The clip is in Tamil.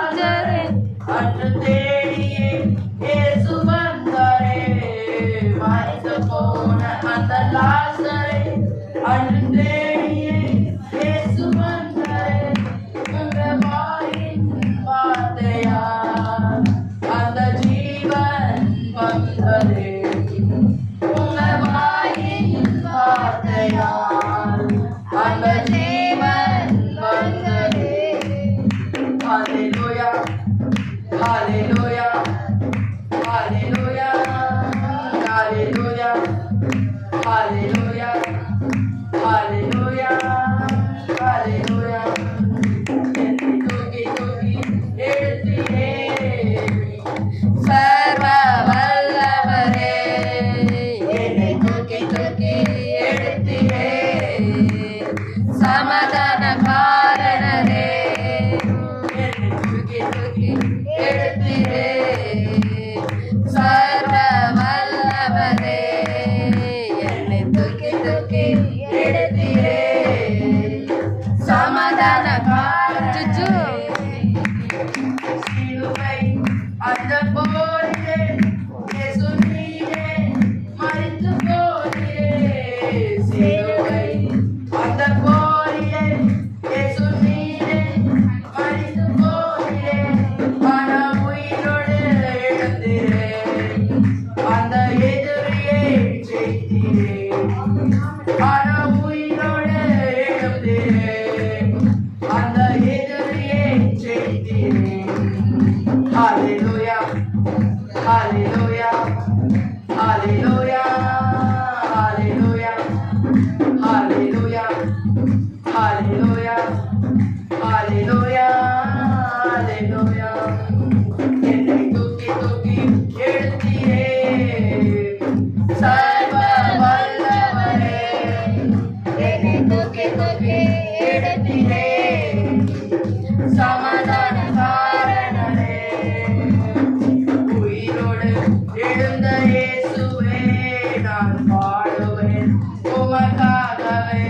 ராஜரே அன்று தேடியே இயேசு வந்தாரே மரித்து போன அந்த லாசரை அன்று தேடியே இயேசு வந்தாரே உங்க வாயின் வார்த்தையா அந்த ஜீவன் வந்ததே உங்க வாயின் வார்த்தையா அந்த ஜீவன் வந்ததே. Hallelujah, hallelujah, hallelujah, hallelujah, hallelujah, hallelujah, hallelujah. என்னை தூக்கி தூக்கி எடுத்தீரே சர்வ வல்லவரே, என்னை தூக்கி தூக்கி எடுத்தீரே சமாதான காரணரே, என்னை தூக்கி தூக்கி எடுத்தீரே சர்வ வல்லவரே, என்னை தூக்கி தூக்கி எடுத்தீரே சமாதான காரணரே. சிலுவை அந்த போரிலே இயேசு நீரே மரித்து போனீரே, சிலுவை அந்த போரிலே இயேசு நீரே மரித்து போனீரே, ஆனா உயிரோடு எழுந்தீரே அந்த எதிரியை ஜெயித்தீரே, ஆனா உயிரோடு எழுந்தீரே அந்த எதிரியை ஜெயித்தீரே. Hallelujah, hallelujah, hallelujah, hallelujah, hallelujah, hallelujah, hallelujah, hallelujah. என்னை தூக்கி தூக்கி எடுத்தீரே சர்வ வல்லவரே, என்னை தூக்கி தூக்கி எடுத்தீரே சமாதான காரணரே, உயிரோடு எழுந்த இயேசுவே நான் பாடுவேன் உமக்காகவே,